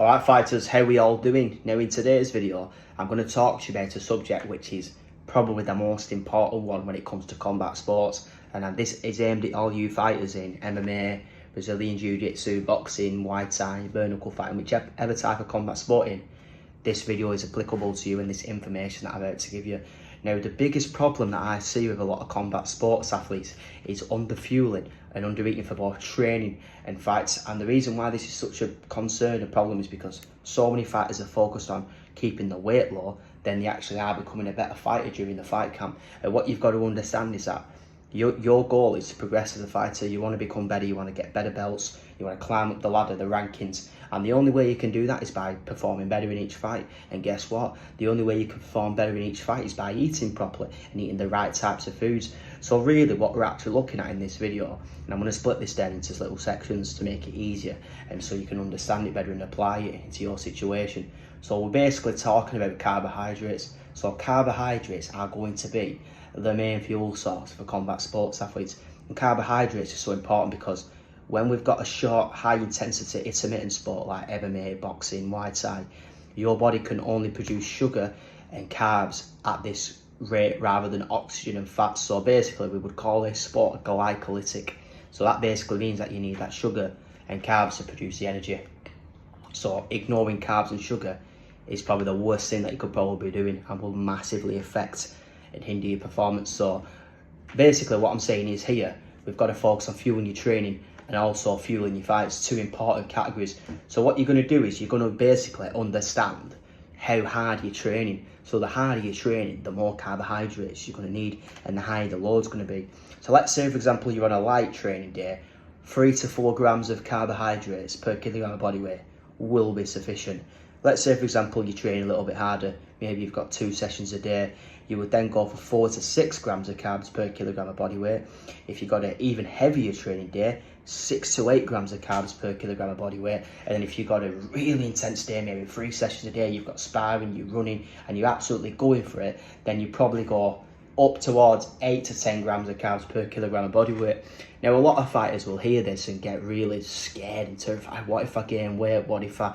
Alright fighters, how we all doing? Now in today's video, I'm going to talk to you about a subject which is probably the most important one when it comes to combat sports. And this is aimed at all you fighters in MMA, Brazilian Jiu-Jitsu, boxing, Muay Thai, bare knuckle fighting, whichever type of combat sport in. This video is applicable to you and this information that I'm about to give you. Now, the biggest problem that I see with a lot of combat sports athletes is underfueling and undereating for both training and fights. And the reason why this is such a concern and problem is because so many fighters are focused on keeping the weight low, then they actually are becoming a better fighter during the fight camp. And what you've got to understand is that your goal is to progress as a fighter. You want to become better, you want to get better belts, you want to climb up the ladder, the rankings. And the only way you can do that is by performing better in each fight. And guess what? The only way you can perform better in each fight is by eating properly and eating the right types of foods. So really what we're actually looking at in this video, and I'm going to split this down into little sections to make it easier and so you can understand it better and apply it into your situation. So we're basically talking about carbohydrates. So carbohydrates are going to be the main fuel source for combat sports athletes. And carbohydrates are so important because when we've got a short, high-intensity intermittent sport like MMA, boxing, Muay Thai, your body can only produce sugar and carbs at this rate rather than oxygen and fats. So basically, we would call this sport glycolytic. So that basically means that you need that sugar and carbs to produce the energy. So ignoring carbs and sugar is probably the worst thing that you could probably be doing and will massively affect and hinder your performance. So basically what I'm saying is here, we've got to focus on fueling your training and also fueling your fights, two important categories. So what you're going to do is you're going to basically understand how hard you're training. So the harder you're training, the more carbohydrates you're going to need and the higher the load's going to be. So let's say, for example, you're on a light training day, 3 to 4 grams of carbohydrates per kilogram of body weight will be sufficient. Let's say, for example, you train a little bit harder, maybe you've got 2 sessions a day, you would then go for 4 to 6 grams of carbs per kilogram of body weight. If you've got an even heavier training day, 6 to 8 grams of carbs per kilogram of body weight. And then if you've got a really intense day, maybe 3 sessions a day, you've got sparring, you're running, and you're absolutely going for it, then you probably go up towards 8 to 10 grams of carbs per kilogram of body weight. Now, a lot of fighters will hear this and get really scared and terrified. What if I gain weight? What if I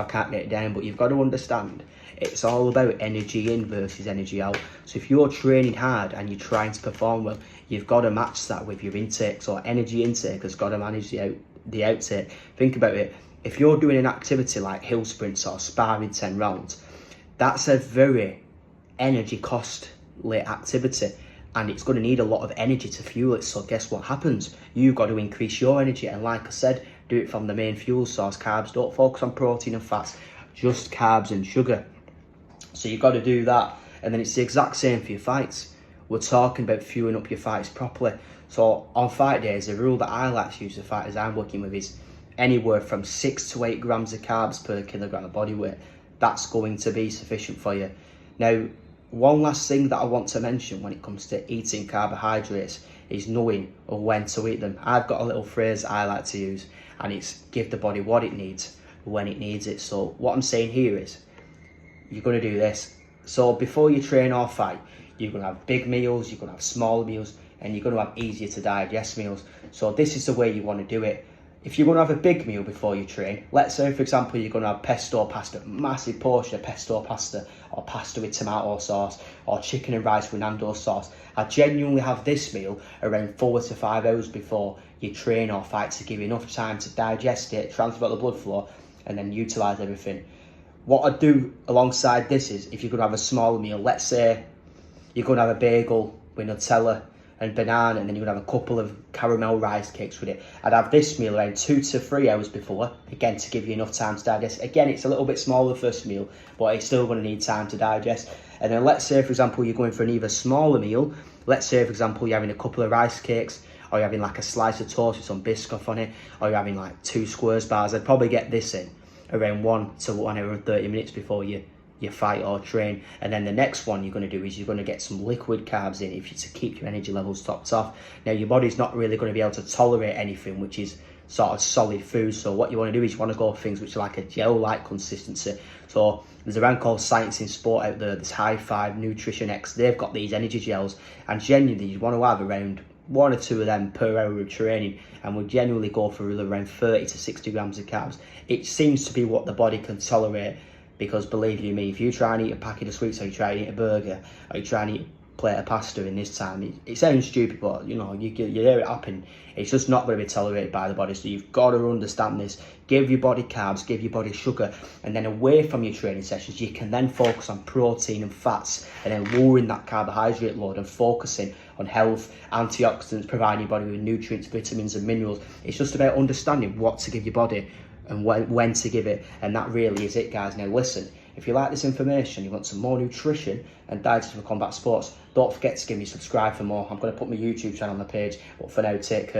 can't get it down? But you've got to understand, it's all about energy in versus energy out. So if you're training hard and you're trying to perform well, you've got to match that with your intake. So energy intake has got to manage the outtake. Think about it. If you're doing an activity like hill sprints or sparring 10 rounds, that's a very energy costly activity. And it's going to need a lot of energy to fuel it. So guess what happens? You've got to increase your energy. And like I said, do it from the main fuel source, carbs. Don't focus on protein and fats, just carbs and sugar. So you've got to do that. And then it's the exact same for your fights. We're talking about fueling up your fights properly. So on fight days, the rule that I like to use the fighters I'm working with is anywhere from 6 to 8 grams of carbs per kilogram of body weight. That's going to be sufficient for you. Now, one last thing that I want to mention when it comes to eating carbohydrates is knowing when to eat them. I've got a little phrase I like to use, and it's give the body what it needs when it needs it. So what I'm saying here is you're going to do this. So before you train or fight, you're going to have big meals, you're going to have smaller meals, and you're going to have easier to digest meals. So this is the way you want to do it. If you're going to have a big meal before you train, let's say, for example, you're going to have pesto pasta, massive portion of pesto pasta, or pasta with tomato sauce, or chicken and rice with Nando's sauce. I genuinely have this meal around 4 to 5 hours before you train or fight to give you enough time to digest it, transfer the blood flow, and then utilise everything. What I do alongside this is, if you're going to have a smaller meal, let's say you're going to have a bagel with Nutella and banana, and then you're going to have a couple of caramel rice cakes with it. I'd have this meal around 2 to 3 hours before, again, to give you enough time to digest. Again, it's a little bit smaller first meal, but it's still going to need time to digest. And then let's say, for example, you're going for an even smaller meal. Let's say, for example, you're having a couple of rice cakes, or you're having like a slice of toast with some Biscoff on it, or you're having like 2 Squares bars. I'd probably get this in around 1 to 1 hour and 30 minutes before you fight or train. And then the next one you're going to do is you're going to get some liquid carbs in to keep your energy levels topped off. Now, your body's not really going to be able to tolerate anything which is sort of solid food. So what you want to do is you want to go for things which are like a gel-like consistency. So there's a brand called Science in Sport out there, there's High Five, Nutrition X. They've got these energy gels, and genuinely you want to have around 1 or 2 of them per hour of training, and we generally go for around 30 to 60 grams of carbs. It seems to be what the body can tolerate, because believe you me, if you try and eat a packet of sweets, or you try and eat a burger, or you try and eat a plate of pasta in this time, it sounds stupid, but you know, you hear it happen. It's just not going to be tolerated by the body. So you've got to understand this. Give your body carbs, give your body sugar, and then away from your training sessions, you can then focus on protein and fats, and then lowering that carbohydrate load and focusing on health, antioxidants, providing your body with nutrients, vitamins and minerals. It's just about understanding what to give your body and when to give it, and that really is it, guys. Now listen, if you like this information, you want some more nutrition and diets for combat sports, don't forget to give me a subscribe for more. I'm going to put my YouTube channel on the page, but for now, take care.